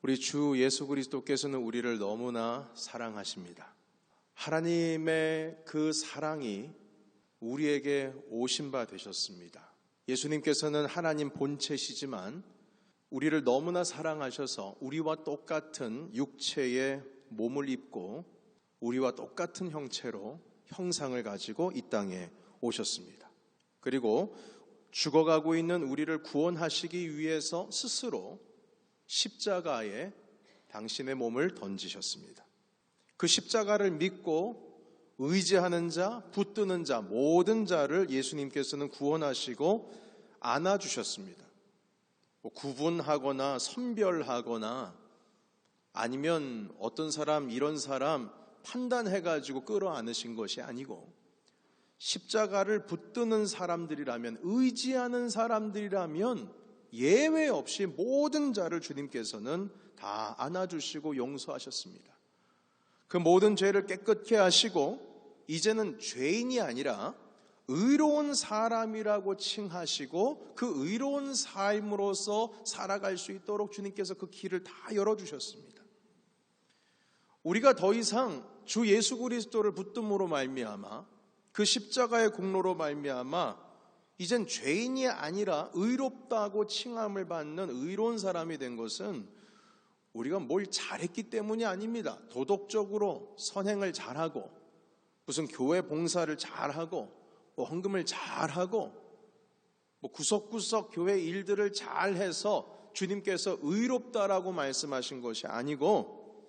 우리 주 예수 그리스도께서는 우리를 너무나 사랑하십니다. 하나님의 그 사랑이 우리에게 오신 바 되셨습니다. 예수님께서는 하나님 본체시지만 우리를 너무나 사랑하셔서 우리와 똑같은 육체의 몸을 입고 우리와 똑같은 형체로 형상을 가지고 이 땅에 오셨습니다. 그리고 죽어가고 있는 우리를 구원하시기 위해서 스스로 십자가에 당신의 몸을 던지셨습니다. 그 십자가를 믿고 의지하는 자, 붙드는 자, 모든 자를 예수님께서는 구원하시고 안아주셨습니다. 구분하거나 선별하거나 아니면 어떤 사람, 이런 사람 판단해가지고 끌어안으신 것이 아니고 십자가를 붙드는 사람들이라면, 의지하는 사람들이라면 예외 없이 모든 자를 주님께서는 다 안아주시고 용서하셨습니다. 그 모든 죄를 깨끗게 하시고 이제는 죄인이 아니라 의로운 사람이라고 칭하시고 그 의로운 삶으로서 살아갈 수 있도록 주님께서 그 길을 다 열어주셨습니다. 우리가 더 이상 주 예수 그리스도를 붙듦으로 말미암아 그 십자가의 공로로 말미암아 이젠 죄인이 아니라 의롭다고 칭함을 받는 의로운 사람이 된 것은 우리가 뭘 잘했기 때문이 아닙니다. 도덕적으로 선행을 잘하고 무슨 교회 봉사를 잘하고 헌금을 잘하고 구석구석 교회 일들을 잘해서 주님께서 의롭다라고 말씀하신 것이 아니고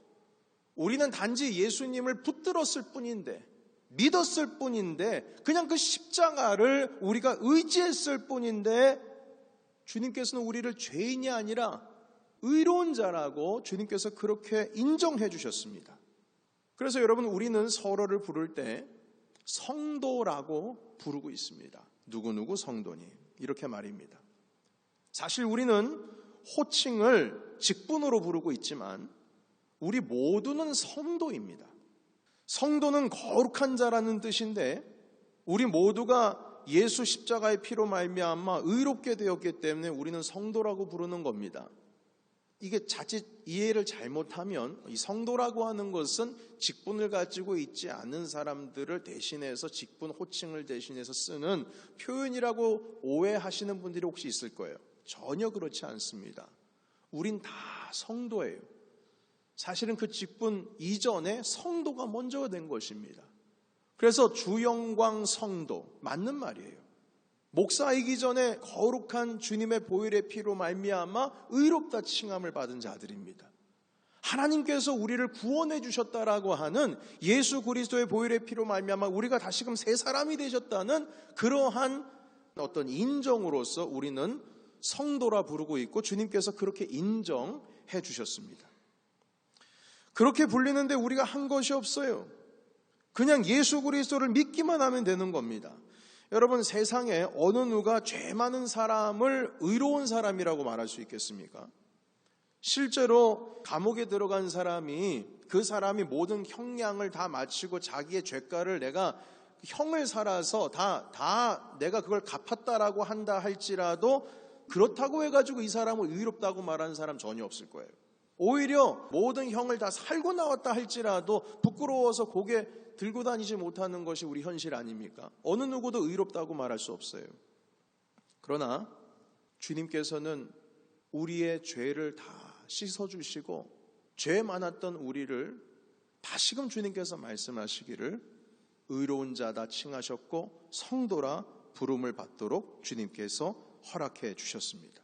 우리는 단지 예수님을 붙들었을 뿐인데, 믿었을 뿐인데, 그냥 그 십자가를 우리가 의지했을 뿐인데 주님께서는 우리를 죄인이 아니라 의로운 자라고 주님께서 그렇게 인정해 주셨습니다. 그래서 여러분, 우리는 서로를 부를 때 성도라고 부르고 있습니다. 누구누구 성도니 이렇게 말입니다. 사실 우리는 호칭을 직분으로 부르고 있지만 우리 모두는 성도입니다. 성도는 거룩한 자라는 뜻인데 우리 모두가 예수 십자가의 피로 말미암아 의롭게 되었기 때문에 우리는 성도라고 부르는 겁니다. 이게 자칫 이해를 잘못하면 이 성도라고 하는 것은 직분을 가지고 있지 않은 사람들을 대신해서 직분 호칭을 대신해서 쓰는 표현이라고 오해하시는 분들이 혹시 있을 거예요. 전혀 그렇지 않습니다. 우린 다 성도예요. 사실은 그 직분 이전에 성도가 먼저 된 것입니다. 그래서 주영광 성도, 맞는 말이에요. 목사이기 전에 거룩한 주님의 보혈의 피로 말미암아 의롭다 칭함을 받은 자들입니다. 하나님께서 우리를 구원해 주셨다라고 하는 예수 그리스도의 보혈의 피로 말미암아 우리가 다시금 새 사람이 되셨다는 그러한 어떤 인정으로서 우리는 성도라 부르고 있고 주님께서 그렇게 인정해 주셨습니다. 그렇게 불리는데 우리가 한 것이 없어요. 그냥 예수 그리스도를 믿기만 하면 되는 겁니다. 여러분, 세상에 어느 누가 죄 많은 사람을 의로운 사람이라고 말할 수 있겠습니까? 실제로 감옥에 들어간 사람이 그 사람이 모든 형량을 다 마치고 자기의 죄가를 내가 형을 살아서 다 내가 그걸 갚았다라고 한다 할지라도 그렇다고 해가지고 이 사람을 의롭다고 말하는 사람 전혀 없을 거예요. 오히려 모든 형을 다 살고 나왔다 할지라도 부끄러워서 고개 들고 다니지 못하는 것이 우리 현실 아닙니까? 어느 누구도 의롭다고 말할 수 없어요. 그러나 주님께서는 우리의 죄를 다 씻어주시고 죄 많았던 우리를 다시금 주님께서 말씀하시기를 의로운 자다 칭하셨고 성도라 부름을 받도록 주님께서 허락해 주셨습니다.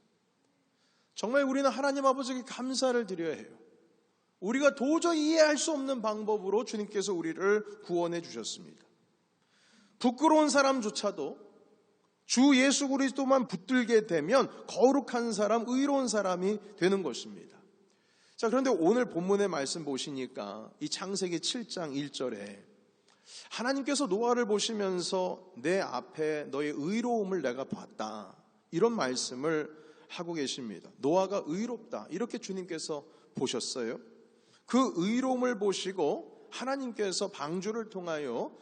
정말 우리는 하나님 아버지께 감사를 드려야 해요. 우리가 도저히 이해할 수 없는 방법으로 주님께서 우리를 구원해 주셨습니다. 부끄러운 사람조차도 주 예수 그리스도만 붙들게 되면 거룩한 사람, 의로운 사람이 되는 것입니다. 자, 그런데 오늘 본문의 말씀 보시니까 이 창세기 7장 1절에 하나님께서 노아를 보시면서 내 앞에 너의 의로움을 내가 봤다, 이런 말씀을 하고 계십니다. 노아가 의롭다, 이렇게 주님께서 보셨어요. 그 의로움을 보시고 하나님께서 방주를 통하여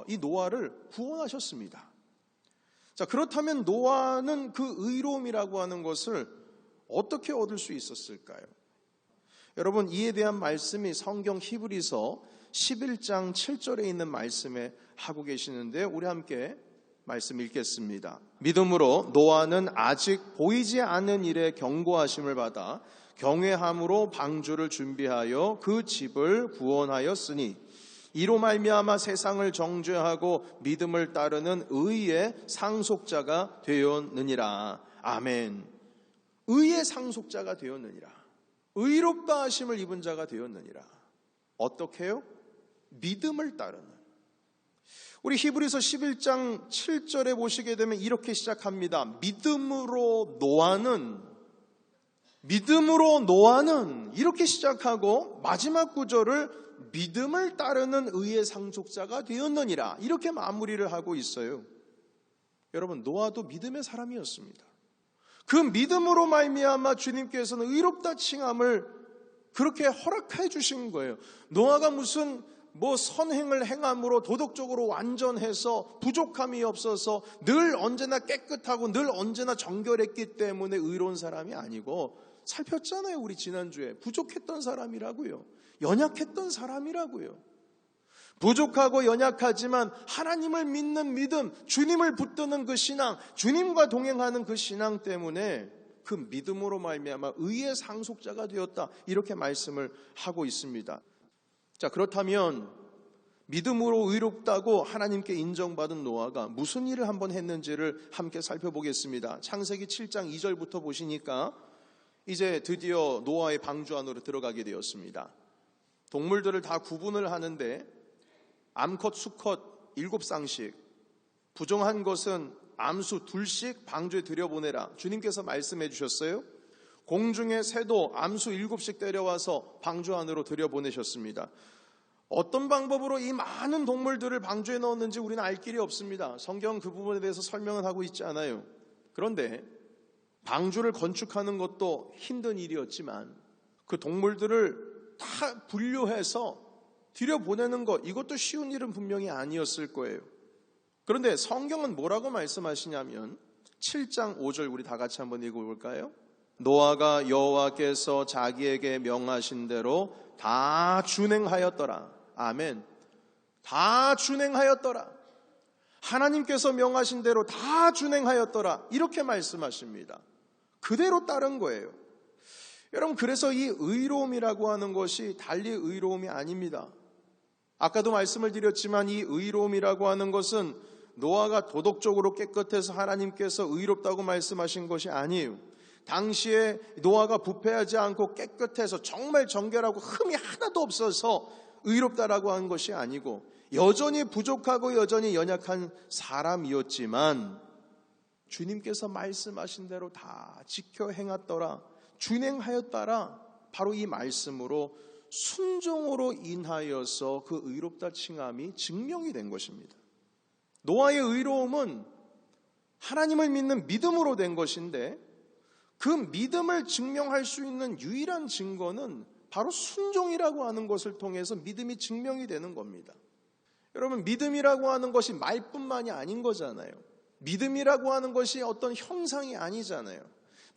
이 노아를 구원하셨습니다. 자, 그렇다면 노아는 그 의로움이라고 하는 것을 어떻게 얻을 수 있었을까요? 여러분, 이에 대한 말씀이 성경 히브리서 11장 7절에 있는 말씀에 하고 계시는데, 우리 함께 말씀 읽겠습니다. 믿음으로 노아는 아직 보이지 않는 일에 경고하심을 받아 경외함으로 방주를 준비하여 그 집을 구원하였으니 이로 말미암아 세상을 정죄하고 믿음을 따르는 의의 상속자가 되었느니라. 아멘. 의의 상속자가 되었느니라. 의롭다 하심을 입은 자가 되었느니라. 어떻게요? 믿음을 따르는. 우리 히브리서 11장 7절에 보시게 되면 이렇게 시작합니다. 믿음으로 노아는 이렇게 시작하고 마지막 구절을 믿음을 따르는 의의 상속자가 되었느니라, 이렇게 마무리를 하고 있어요. 여러분, 노아도 믿음의 사람이었습니다. 그 믿음으로 말미암아 주님께서는 의롭다 칭함을 그렇게 허락해 주신 거예요. 노아가 무슨 선행을 행함으로 도덕적으로 완전해서 부족함이 없어서 늘 언제나 깨끗하고 늘 언제나 정결했기 때문에 의로운 사람이 아니고, 살폈잖아요, 우리 지난주에. 부족했던 사람이라고요. 연약했던 사람이라고요. 부족하고 연약하지만 하나님을 믿는 믿음, 주님을 붙드는 그 신앙, 주님과 동행하는 그 신앙 때문에 그 믿음으로 말미암아 의의 상속자가 되었다, 이렇게 말씀을 하고 있습니다. 자, 그렇다면 믿음으로 의롭다고 하나님께 인정받은 노아가 무슨 일을 한번 했는지를 함께 살펴보겠습니다. 창세기 7장 2절부터 보시니까 이제 드디어 노아의 방주 안으로 들어가게 되었습니다. 동물들을 다 구분을 하는데 암컷, 수컷 7쌍씩, 부정한 것은 암수 2씩 방주에 들여보내라, 주님께서 말씀해 주셨어요. 공중의 새도 암수 7씩 데려와서 방주 안으로 들여보내셨습니다. 어떤 방법으로 이 많은 동물들을 방주에 넣었는지 우리는 알 길이 없습니다. 성경은 그 부분에 대해서 설명은 하고 있지 않아요. 그런데 방주를 건축하는 것도 힘든 일이었지만 그 동물들을 다 분류해서 들여보내는 것, 이것도 쉬운 일은 분명히 아니었을 거예요. 그런데 성경은 뭐라고 말씀하시냐면 7장 5절 우리 다 같이 한번 읽어볼까요? 노아가 여호와께서 자기에게 명하신 대로 다 준행하였더라. 아멘. 다 준행하였더라. 하나님께서 명하신 대로 다 준행하였더라, 이렇게 말씀하십니다. 그대로 따른 거예요. 여러분, 그래서 이 의로움이라고 하는 것이 달리 의로움이 아닙니다. 아까도 말씀을 드렸지만 이 의로움이라고 하는 것은 노아가 도덕적으로 깨끗해서 하나님께서 의롭다고 말씀하신 것이 아니에요. 당시에 노아가 부패하지 않고 깨끗해서 정말 정결하고 흠이 하나도 없어서 의롭다라고 한 것이 아니고, 여전히 부족하고 여전히 연약한 사람이었지만 주님께서 말씀하신 대로 다 지켜 행했더라, 준행하였더라, 바로 이 말씀으로 순종으로 인하여서 그 의롭다 칭함이 증명이 된 것입니다. 노아의 의로움은 하나님을 믿는 믿음으로 된 것인데, 그 믿음을 증명할 수 있는 유일한 증거는 바로 순종이라고 하는 것을 통해서 믿음이 증명이 되는 겁니다. 여러분, 믿음이라고 하는 것이 말뿐만이 아닌 거잖아요. 믿음이라고 하는 것이 어떤 형상이 아니잖아요.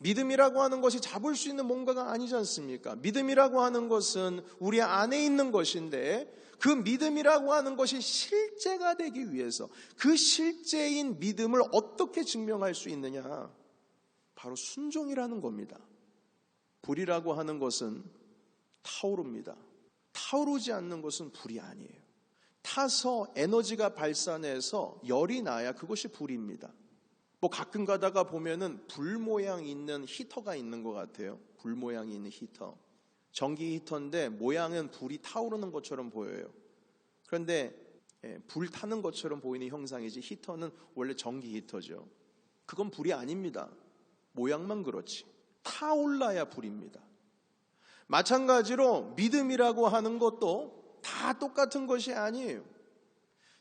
믿음이라고 하는 것이 잡을 수 있는 뭔가가 아니지 않습니까? 믿음이라고 하는 것은 우리 안에 있는 것인데, 그 믿음이라고 하는 것이 실제가 되기 위해서 그 실제인 믿음을 어떻게 증명할 수 있느냐? 바로 순종이라는 겁니다. 불이라고 하는 것은 타오릅니다. 타오르지 않는 것은 불이 아니에요. 타서 에너지가 발산해서 열이 나야 그것이 불입니다. 가끔 가다가 보면은 불 모양이 있는 히터가 있는 것 같아요. 불 모양이 있는 히터. 전기 히터인데 모양은 불이 타오르는 것처럼 보여요. 그런데 불 타는 것처럼 보이는 형상이지 히터는 원래 전기 히터죠. 그건 불이 아닙니다. 모양만 그렇지. 타올라야 불입니다. 마찬가지로 믿음이라고 하는 것도 다 똑같은 것이 아니에요.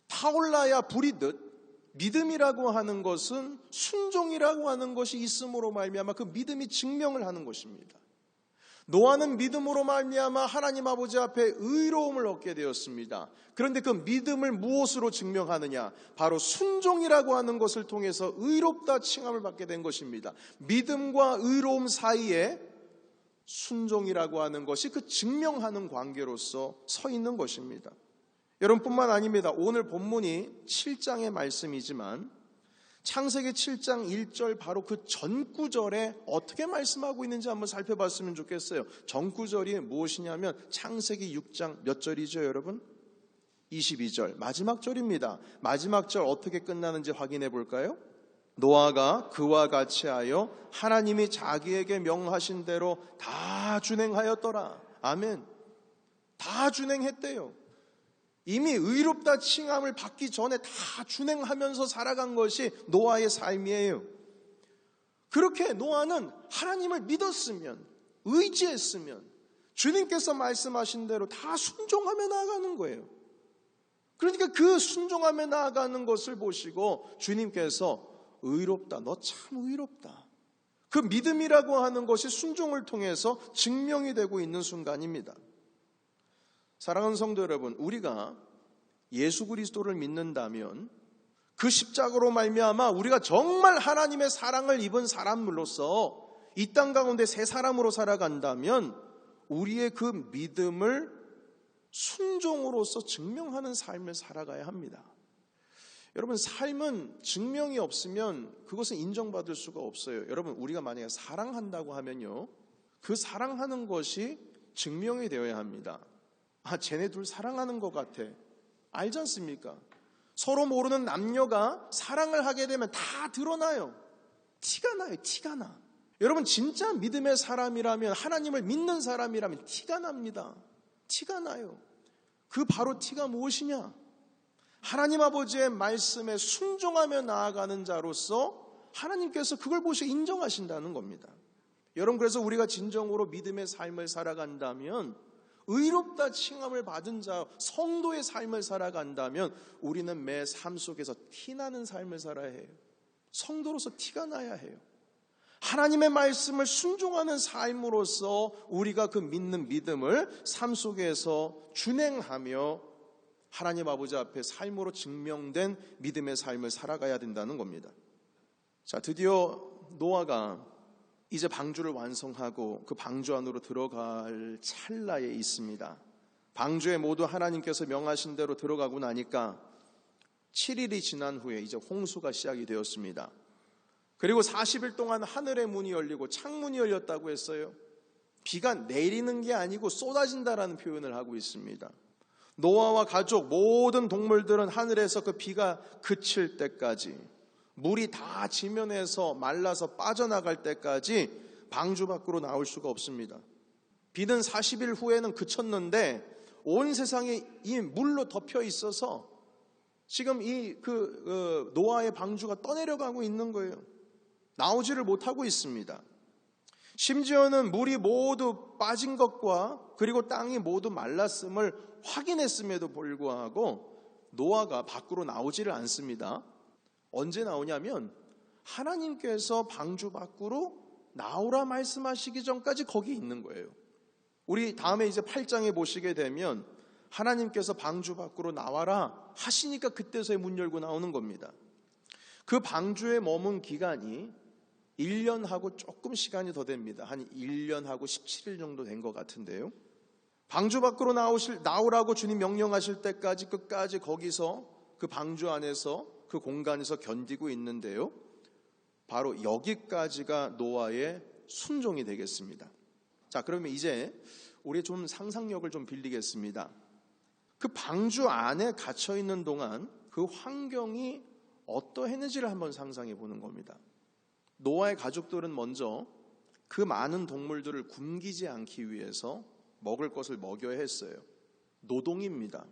타올라야 불이듯 믿음이라고 하는 것은 순종이라고 하는 것이 있음으로 말미암아 그 믿음이 증명을 하는 것입니다. 노아는 믿음으로 말미암아 하나님 아버지 앞에 의로움을 얻게 되었습니다. 그런데 그 믿음을 무엇으로 증명하느냐? 바로 순종이라고 하는 것을 통해서 의롭다 칭함을 받게 된 것입니다. 믿음과 의로움 사이에 순종이라고 하는 것이 그 증명하는 관계로서 서 있는 것입니다. 여러분뿐만 아닙니다. 오늘 본문이 7장의 말씀이지만 창세기 7장 1절 바로 그 전구절에 어떻게 말씀하고 있는지 한번 살펴봤으면 좋겠어요. 전구절이 무엇이냐면 창세기 6장 몇 절이죠, 여러분? 22절 마지막 절입니다. 마지막 절 어떻게 끝나는지 확인해 볼까요? 노아가 그와 같이 하여 하나님이 자기에게 명하신 대로 다 준행하였더라. 아멘. 다 준행했대요. 이미 의롭다 칭함을 받기 전에 다 준행하면서 살아간 것이 노아의 삶이에요. 그렇게 노아는 하나님을 믿었으면, 의지했으면 주님께서 말씀하신 대로 다 순종하며 나아가는 거예요. 그러니까 그 순종하며 나아가는 것을 보시고 주님께서 의롭다, 너 참 의롭다. 그 믿음이라고 하는 것이 순종을 통해서 증명이 되고 있는 순간입니다. 사랑하는 성도 여러분, 우리가 예수 그리스도를 믿는다면 그 십자가로 말미암아 우리가 정말 하나님의 사랑을 입은 사람으로서 이 땅 가운데 새 사람으로 살아간다면 우리의 그 믿음을 순종으로서 증명하는 삶을 살아가야 합니다. 여러분, 삶은 증명이 없으면 그것은 인정받을 수가 없어요. 여러분, 우리가 만약에 사랑한다고 하면요, 그 사랑하는 것이 증명이 되어야 합니다. 아, 쟤네 둘 사랑하는 것 같아. 알지 않습니까? 서로 모르는 남녀가 사랑을 하게 되면 다 드러나요. 티가 나요. 티가 나. 여러분, 진짜 믿음의 사람이라면, 하나님을 믿는 사람이라면 티가 납니다. 티가 나요. 그 바로 티가 무엇이냐? 하나님 아버지의 말씀에 순종하며 나아가는 자로서 하나님께서 그걸 보시고 인정하신다는 겁니다. 여러분, 그래서 우리가 진정으로 믿음의 삶을 살아간다면, 의롭다 칭함을 받은 자, 성도의 삶을 살아간다면 우리는 매 삶 속에서 티나는 삶을 살아야 해요. 성도로서 티가 나야 해요. 하나님의 말씀을 순종하는 삶으로서 우리가 그 믿는 믿음을 삶 속에서 준행하며 하나님 아버지 앞에 삶으로 증명된 믿음의 삶을 살아가야 된다는 겁니다. 자, 드디어 노아가 이제 방주를 완성하고 그 방주 안으로 들어갈 찰나에 있습니다. 방주에 모두 하나님께서 명하신 대로 들어가고 나니까 7일이 지난 후에 이제 홍수가 시작이 되었습니다. 그리고 40일 동안 하늘의 문이 열리고 창문이 열렸다고 했어요. 비가 내리는 게 아니고 쏟아진다라는 표현을 하고 있습니다. 노아와 가족 모든 동물들은 하늘에서 그 비가 그칠 때까지, 물이 다 지면에서 말라서 빠져나갈 때까지 방주 밖으로 나올 수가 없습니다. 비는 40일 후에는 그쳤는데 온 세상이 이 물로 덮여 있어서 지금 노아의 방주가 떠내려가고 있는 거예요. 나오지를 못하고 있습니다. 심지어는 물이 모두 빠진 것과 그리고 땅이 모두 말랐음을 확인했음에도 불구하고 노아가 밖으로 나오지를 않습니다. 언제 나오냐면 하나님께서 방주 밖으로 나오라 말씀하시기 전까지 거기 있는 거예요. 우리 다음에 이제 8장에 보시게 되면 하나님께서 방주 밖으로 나와라 하시니까 그때서야 문 열고 나오는 겁니다. 그 방주에 머문 기간이 1년하고 조금 시간이 더 됩니다. 한 1년하고 17일 정도 된 것 같은데요. 방주 밖으로 나오라고 주님 명령하실 때까지 끝까지 거기서 그 방주 안에서 그 공간에서 견디고 있는데요. 바로 여기까지가 노아의 순종이 되겠습니다. 자, 그러면 이제 우리 좀 상상력을 좀 빌리겠습니다. 그 방주 안에 갇혀 있는 동안 그 환경이 어떠했는지를 한번 상상해 보는 겁니다. 노아의 가족들은 먼저 그 많은 동물들을 굶기지 않기 위해서 먹을 것을 먹여야 했어요. 노동입니다.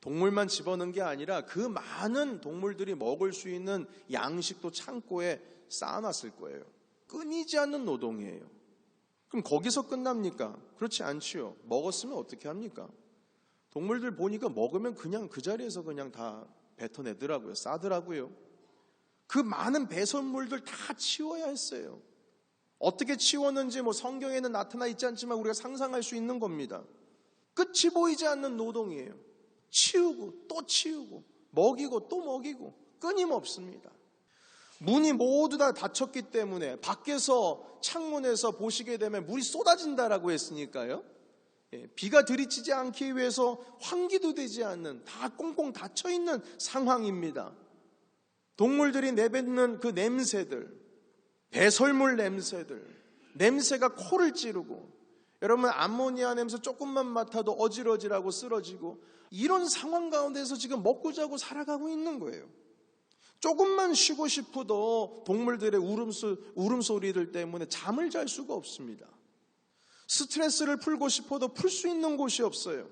동물만 집어넣은 게 아니라 그 많은 동물들이 먹을 수 있는 양식도 창고에 쌓아놨을 거예요. 끊이지 않는 노동이에요. 그럼 거기서 끝납니까? 그렇지 않지요. 먹었으면 어떻게 합니까? 동물들 보니까 먹으면 그냥 그 자리에서 그냥 다 뱉어내더라고요. 싸더라고요. 그 많은 배설물들 다 치워야 했어요. 어떻게 치웠는지 성경에는 나타나 있지 않지만 우리가 상상할 수 있는 겁니다. 끝이 보이지 않는 노동이에요. 치우고 또 치우고 먹이고 또 먹이고 끊임없습니다. 문이 모두 다 닫혔기 때문에 밖에서 창문에서 보시게 되면 물이 쏟아진다라고 했으니까요. 비가 들이치지 않기 위해서 환기도 되지 않는, 다 꽁꽁 닫혀있는 상황입니다. 동물들이 내뱉는 그 냄새들, 배설물 냄새들, 냄새가 코를 찌르고, 여러분 암모니아 냄새 조금만 맡아도 어질어질하고 쓰러지고, 이런 상황 가운데서 지금 먹고 자고 살아가고 있는 거예요. 조금만 쉬고 싶어도 동물들의 울음소리들 때문에 잠을 잘 수가 없습니다. 스트레스를 풀고 싶어도 풀 수 있는 곳이 없어요.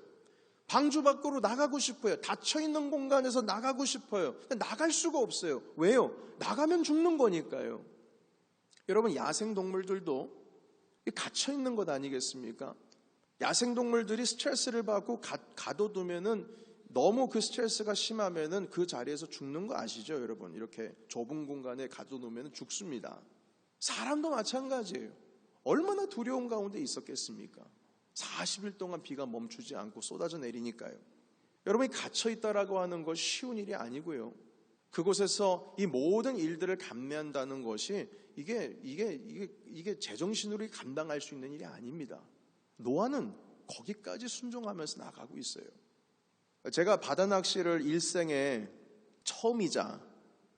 방주 밖으로 나가고 싶어요. 닫혀있는 공간에서 나가고 싶어요. 근데 나갈 수가 없어요. 왜요? 나가면 죽는 거니까요. 여러분, 야생동물들도 갇혀있는 것 아니겠습니까? 야생동물들이 스트레스를 받고 가둬두면은, 너무 그 스트레스가 심하면은 그 자리에서 죽는 거 아시죠, 여러분? 이렇게 좁은 공간에 가둬놓으면 죽습니다. 사람도 마찬가지예요. 얼마나 두려운 가운데 있었겠습니까? 40일 동안 비가 멈추지 않고 쏟아져 내리니까요. 여러분이 갇혀있다라고 하는 것 쉬운 일이 아니고요. 그곳에서 이 모든 일들을 감내한다는 것이 이게 제정신으로 감당할 수 있는 일이 아닙니다. 노아는 거기까지 순종하면서 나가고 있어요. 제가 바다 낚시를 일생에 처음이자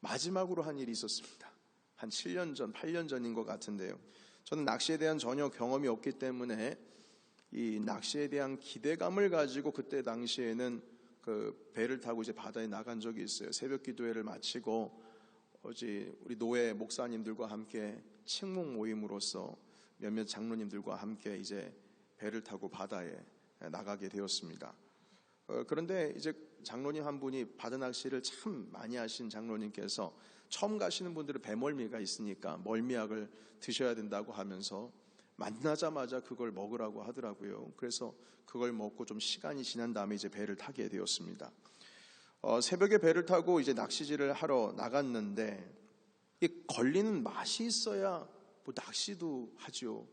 마지막으로 한 일이 있었습니다. 한 7년 전, 8년 전인 것 같은데요. 저는 낚시에 대한 전혀 경험이 없기 때문에 이 낚시에 대한 기대감을 가지고 그때 당시에는 그 배를 타고 이제 바다에 나간 적이 있어요. 새벽 기도회를 마치고 우리 노회 목사님들과 함께 책목 모임으로서 몇몇 장로님들과 함께 이제 배를 타고 바다에 나가게 되었습니다. 그런데 이제 장로님 한 분이 바다 낚시를 참 많이 하신 장로님께서 처음 가시는 분들은 배멀미가 있으니까 멀미약을 드셔야 된다고 하면서 만나자마자 그걸 먹으라고 하더라고요. 그래서 그걸 먹고 좀 시간이 지난 다음에 이제 배를 타게 되었습니다. 새벽에 배를 타고 이제 낚시질을 하러 나갔는데, 이 걸리는 맛이 있어야 뭐 낚시도 하죠.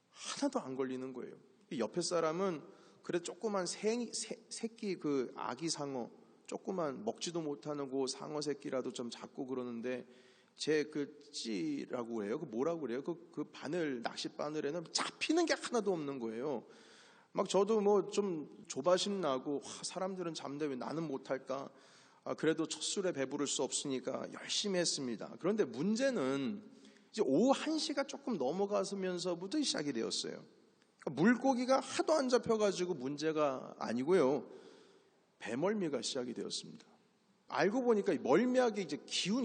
하나도 안 걸리는 거예요. 옆에 사람은 그래 조그만 새끼 그 아기 상어, 조그만 먹지도 못하는 그 상어 새끼라도 좀 잡고 그러는데, 제 그 찌라고 해요. 그 뭐라고 그래요? 그 바늘, 낚시 바늘에는 잡히는 게 하나도 없는 거예요. 막 저도 뭐 좀 조바심 나고, 사람들은 잡는데 왜 나는 못할까? 그래도 첫 술에 배부를 수 없으니까 열심히 했습니다. 그런데 문제는 이제 오후 1시가 조금 넘어가면서부터 시작이 되었어요. 물고기가 하도 안 잡혀가지고 문제가 아니고요. 배멀미가 시작이 되었습니다. 알고 보니까 멀미약이 이제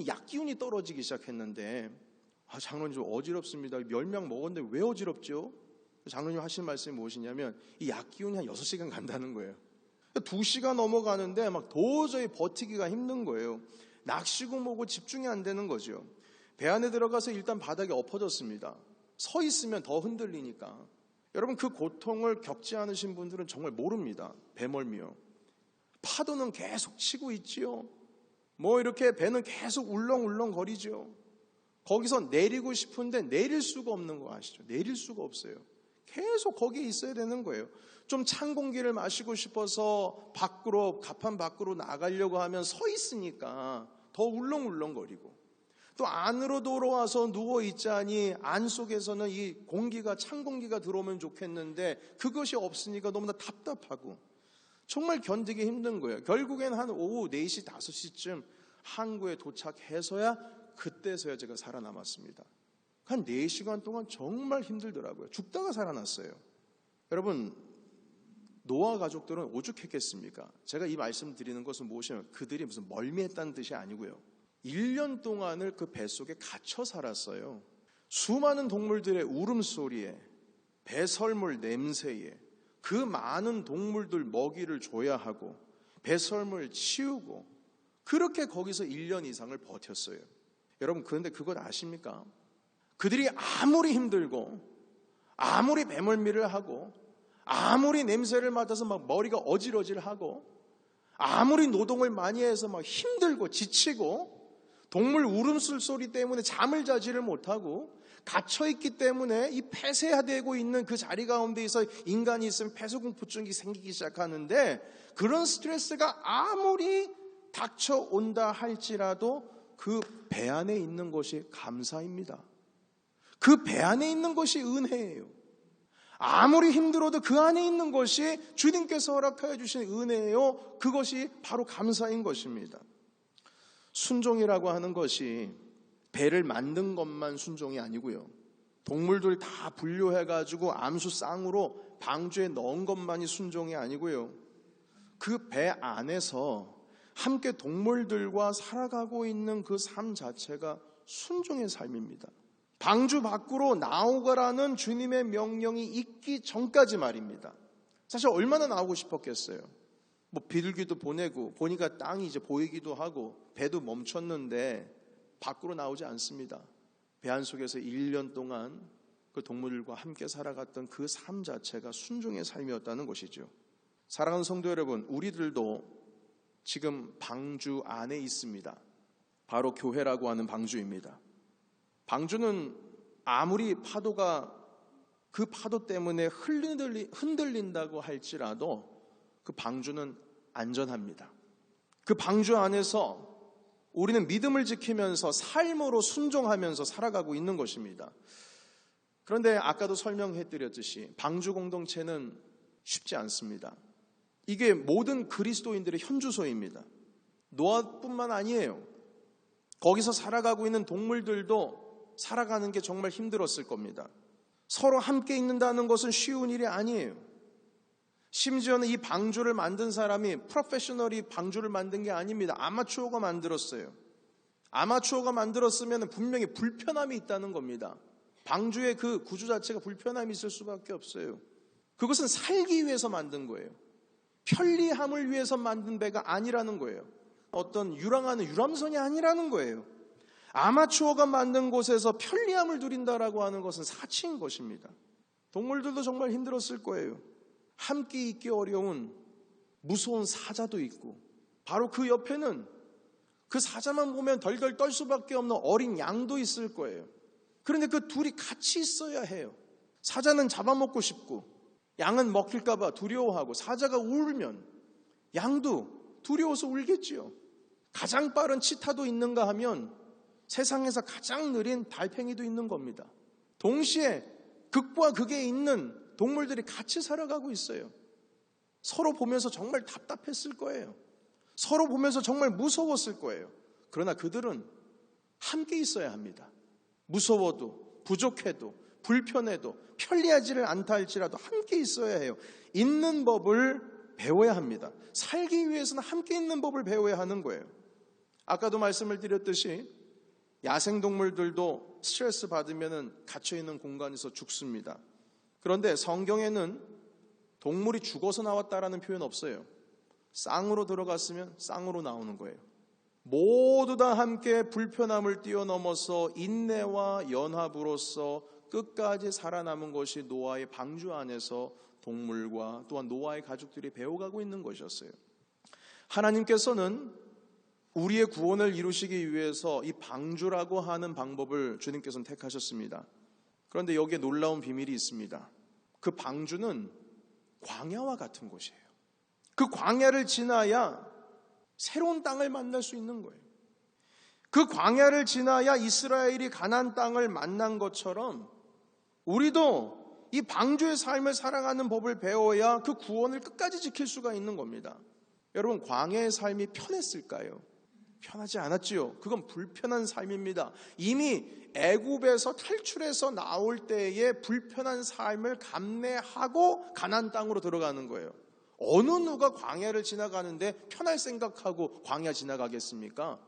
약 기운이 떨어지기 시작했는데, 장로님 좀 어지럽습니다. 멸미약 먹었는데 왜 어지럽죠? 장로님 하신 말씀이 무엇이냐면, 이 약 기운이 한 6시간 간다는 거예요. 2시가 넘어가는데 막 도저히 버티기가 힘든 거예요. 낚시고 뭐고 집중이 안 되는 거죠. 배 안에 들어가서 일단 바닥에 엎어졌습니다. 서 있으면 더 흔들리니까. 여러분, 그 고통을 겪지 않으신 분들은 정말 모릅니다. 배멀미요. 파도는 계속 치고 있지요. 뭐 이렇게 배는 계속 울렁울렁 거리죠. 거기서 내리고 싶은데 내릴 수가 없는 거 아시죠? 내릴 수가 없어요. 계속 거기에 있어야 되는 거예요. 좀 찬 공기를 마시고 싶어서 가판 밖으로 나가려고 하면 서 있으니까 더 울렁울렁거리고, 또 안으로 돌아와서 누워 있자니 안 속에서는 이 공기가, 찬 공기가 들어오면 좋겠는데 그것이 없으니까 너무나 답답하고 정말 견디기 힘든 거예요. 결국엔 한 오후 4시, 5시쯤 항구에 도착해서야, 그때서야 제가 살아남았습니다. 한 4시간 동안 정말 힘들더라고요. 죽다가 살아났어요. 여러분, 노아 가족들은 오죽했겠습니까? 제가 이 말씀 드리는 것은 무엇이냐면, 그들이 무슨 멀미했다는 뜻이 아니고요. 1년 동안을 그 뱃속에 갇혀 살았어요. 수많은 동물들의 울음소리에, 배설물 냄새에, 그 많은 동물들 먹이를 줘야 하고 배설물 치우고, 그렇게 거기서 1년 이상을 버텼어요. 여러분, 그런데 그것 아십니까? 그들이 아무리 힘들고 아무리 배멀미를 하고 아무리 냄새를 맡아서 막 머리가 어질어질하고 아무리 노동을 많이 해서 막 힘들고 지치고 동물 울음소리 때문에 잠을 자지를 못하고 갇혀있기 때문에 이 폐쇄되고 있는 그 자리 가운데에서 인간이 있으면 폐소공포증이 생기기 시작하는데, 그런 스트레스가 아무리 닥쳐온다 할지라도 그 배 안에 있는 것이 감사입니다. 그 배 안에 있는 것이 은혜예요. 아무리 힘들어도 그 안에 있는 것이 주님께서 허락하여 주신 은혜예요. 그것이 바로 감사인 것입니다. 순종이라고 하는 것이 배를 만든 것만 순종이 아니고요. 동물들 다 분류해가지고 암수 쌍으로 방주에 넣은 것만이 순종이 아니고요. 그 배 안에서 함께 동물들과 살아가고 있는 그 삶 자체가 순종의 삶입니다. 방주 밖으로 나오거라는 주님의 명령이 있기 전까지 말입니다. 사실 얼마나 나오고 싶었겠어요. 비둘기도 보내고 보니까 땅이 이제 보이기도 하고 배도 멈췄는데 밖으로 나오지 않습니다. 배 안속에서 1년 동안 그 동물들과 함께 살아갔던 그 삶 자체가 순종의 삶이었다는 것이죠. 사랑하는 성도 여러분, 우리들도 지금 방주 안에 있습니다. 바로 교회라고 하는 방주입니다. 방주는 아무리 파도가 그 파도 때문에 흔들린다고 할지라도 그 방주는 안전합니다. 그 방주 안에서 우리는 믿음을 지키면서 삶으로 순종하면서 살아가고 있는 것입니다. 그런데 아까도 설명해드렸듯이 방주 공동체는 쉽지 않습니다. 이게 모든 그리스도인들의 현주소입니다. 노아뿐만 아니에요. 거기서 살아가고 있는 동물들도 살아가는 게 정말 힘들었을 겁니다. 서로 함께 있는다는 것은 쉬운 일이 아니에요. 심지어는 이 방주를 만든 사람이 프로페셔널이 방주를 만든 게 아닙니다. 아마추어가 만들었어요. 아마추어가 만들었으면 분명히 불편함이 있다는 겁니다. 방주의 그 구조 자체가 불편함이 있을 수밖에 없어요. 그것은 살기 위해서 만든 거예요. 편리함을 위해서 만든 배가 아니라는 거예요. 어떤 유랑하는 유람선이 아니라는 거예요. 아마추어가 만든 곳에서 편리함을 누린다라고 하는 것은 사치인 것입니다. 동물들도 정말 힘들었을 거예요. 함께 있기 어려운 무서운 사자도 있고, 바로 그 옆에는 그 사자만 보면 덜덜 떨 수밖에 없는 어린 양도 있을 거예요. 그런데 그 둘이 같이 있어야 해요. 사자는 잡아먹고 싶고 양은 먹힐까 봐 두려워하고, 사자가 울면 양도 두려워서 울겠지요. 가장 빠른 치타도 있는가 하면 세상에서 가장 느린 달팽이도 있는 겁니다. 동시에 극과 극에 있는 동물들이 같이 살아가고 있어요. 서로 보면서 정말 답답했을 거예요. 서로 보면서 정말 무서웠을 거예요. 그러나 그들은 함께 있어야 합니다. 무서워도 부족해도 불편해도 편리하지를 않다 할지라도 함께 있어야 해요. 있는 법을 배워야 합니다. 살기 위해서는 함께 있는 법을 배워야 하는 거예요. 아까도 말씀을 드렸듯이 야생동물들도 스트레스 받으면 갇혀있는 공간에서 죽습니다. 그런데 성경에는 동물이 죽어서 나왔다라는 표현 없어요. 쌍으로 들어갔으면 쌍으로 나오는 거예요. 모두 다 함께 불편함을 뛰어넘어서 인내와 연합으로서 끝까지 살아남은 것이 노아의 방주 안에서 동물과 또한 노아의 가족들이 배워가고 있는 것이었어요. 하나님께서는 우리의 구원을 이루시기 위해서 이 방주라고 하는 방법을 주님께서는 택하셨습니다. 그런데 여기에 놀라운 비밀이 있습니다. 그 방주는 광야와 같은 곳이에요. 그 광야를 지나야 새로운 땅을 만날 수 있는 거예요. 그 광야를 지나야 이스라엘이 가나안 땅을 만난 것처럼 우리도 이 방주의 삶을 살아가는 법을 배워야 그 구원을 끝까지 지킬 수가 있는 겁니다. 여러분, 광야의 삶이 편했을까요? 편하지 않았지요. 그건 불편한 삶입니다. 이미 애굽에서 탈출해서 나올 때의 불편한 삶을 감내하고 가나안 땅으로 들어가는 거예요. 어느 누가 광야를 지나가는데 편할 생각하고 광야 지나가겠습니까?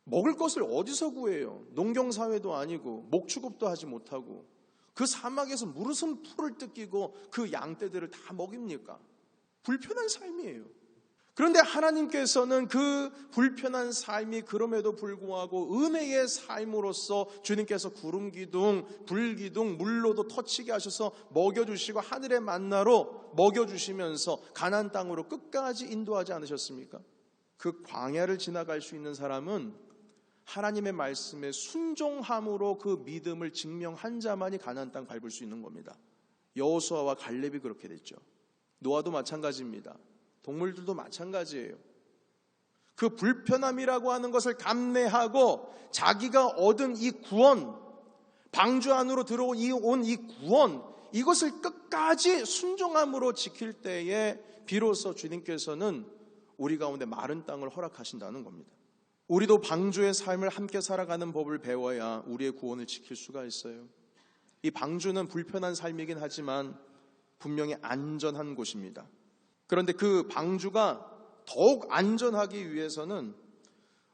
먹을 것을 어디서 구해요? 농경사회도 아니고 목축업도 하지 못하고 그 사막에서 무슨 풀을 뜯기고 그 양떼들을 다 먹입니까? 불편한 삶이에요. 그런데 하나님께서는 그 불편한 삶이 그럼에도 불구하고 은혜의 삶으로서 주님께서 구름 기둥, 불 기둥, 물로도 터치게 하셔서 먹여주시고 하늘의 만나로 먹여주시면서 가나안 땅으로 끝까지 인도하지 않으셨습니까? 그 광야를 지나갈 수 있는 사람은 하나님의 말씀에 순종함으로 그 믿음을 증명한 자만이 가나안 땅 밟을 수 있는 겁니다. 여호수아와 갈렙이 그렇게 됐죠. 노아도 마찬가지입니다. 동물들도 마찬가지예요. 그 불편함이라고 하는 것을 감내하고 자기가 얻은 이 구원, 방주 안으로 들어온 이 구원, 이것을 끝까지 순종함으로 지킬 때에 비로소 주님께서는 우리 가운데 마른 땅을 허락하신다는 겁니다. 우리도 방주의 삶을 함께 살아가는 법을 배워야 우리의 구원을 지킬 수가 있어요. 이 방주는 불편한 삶이긴 하지만 분명히 안전한 곳입니다. 그런데 그 방주가 더욱 안전하기 위해서는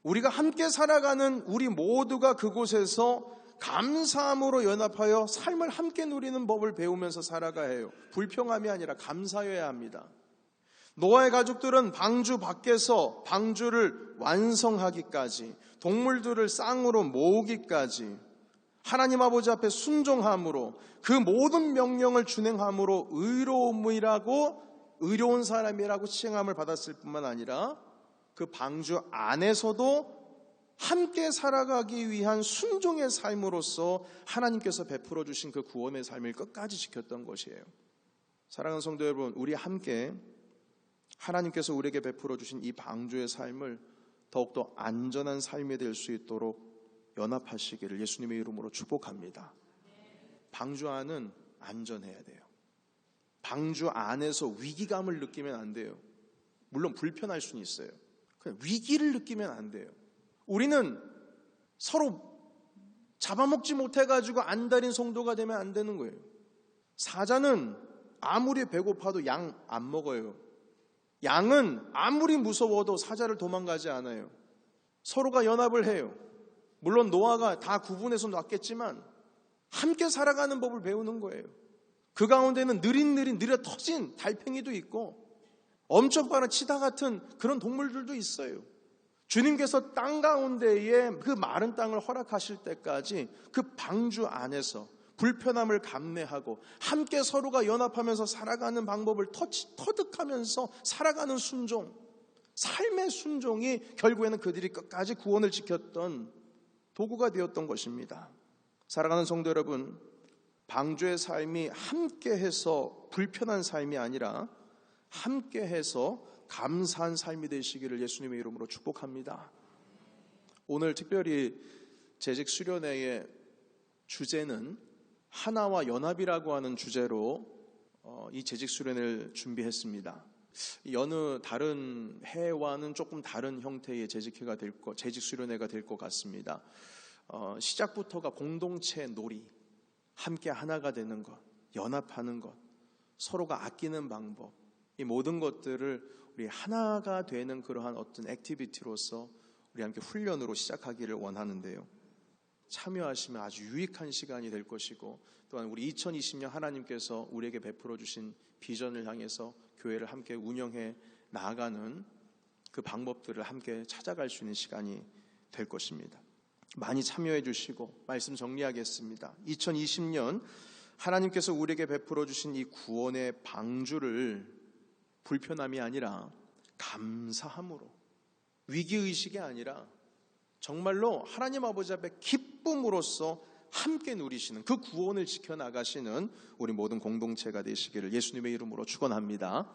우리가 함께 살아가는 우리 모두가 그곳에서 감사함으로 연합하여 삶을 함께 누리는 법을 배우면서 살아가야 해요. 불평함이 아니라 감사해야 합니다. 노아의 가족들은 방주 밖에서 방주를 완성하기까지, 동물들을 쌍으로 모으기까지 하나님 아버지 앞에 순종함으로 그 모든 명령을 준행함으로 의로운 사람이라고 칭함을 받았을 뿐만 아니라 그 방주 안에서도 함께 살아가기 위한 순종의 삶으로서 하나님께서 베풀어 주신 그 구원의 삶을 끝까지 지켰던 것이에요. 사랑하는 성도 여러분, 우리 함께 하나님께서 우리에게 베풀어 주신 이 방주의 삶을 더욱더 안전한 삶이 될 수 있도록 연합하시기를 예수님의 이름으로 축복합니다. 방주 안은 안전해야 돼요. 방주 안에서 위기감을 느끼면 안 돼요. 물론 불편할 수는 있어요. 그냥 위기를 느끼면 안 돼요. 우리는 서로 잡아먹지 못해가지고 안달인 성도가 되면 안 되는 거예요. 사자는 아무리 배고파도 양 안 먹어요. 양은 아무리 무서워도 사자를 도망가지 않아요. 서로가 연합을 해요. 물론 노아가 다 구분해서 놨겠지만 함께 살아가는 법을 배우는 거예요. 그 가운데는 느려 터진 달팽이도 있고 엄청 빠른 치타 같은 그런 동물들도 있어요. 주님께서 땅 가운데에 그 마른 땅을 허락하실 때까지 그 방주 안에서 불편함을 감내하고 함께 서로가 연합하면서 살아가는 방법을 터득하면서 살아가는 순종, 삶의 순종이 결국에는 그들이 끝까지 구원을 지켰던 도구가 되었던 것입니다. 사랑하는 성도 여러분, 방주의 삶이 함께해서 불편한 삶이 아니라 함께해서 감사한 삶이 되시기를 예수님의 이름으로 축복합니다. 오늘 특별히 재직 수련회의 주제는 하나와 연합이라고 하는 주제로 이 재직 수련회를 준비했습니다. 여느 다른 해와는 조금 다른 형태의 재직 수련회가 될 것 같습니다. 시작부터가 공동체 놀이, 함께 하나가 되는 것, 연합하는 것, 서로가 아끼는 방법, 이 모든 것들을 우리 하나가 되는 그러한 어떤 액티비티로서 우리 함께 훈련으로 시작하기를 원하는데요. 참여하시면 아주 유익한 시간이 될 것이고, 또한 우리 2020년 하나님께서 우리에게 베풀어 주신 비전을 향해서 교회를 함께 운영해 나아가는 그 방법들을 함께 찾아갈 수 있는 시간이 될 것입니다. 많이 참여해 주시고 말씀 정리하겠습니다. 2020년 하나님께서 우리에게 베풀어 주신 이 구원의 방주를 불편함이 아니라 감사함으로, 위기의식이 아니라 정말로 하나님 아버지 앞에 기쁨으로써 함께 누리시는 그 구원을 지켜나가시는 우리 모든 공동체가 되시기를 예수님의 이름으로 축원합니다.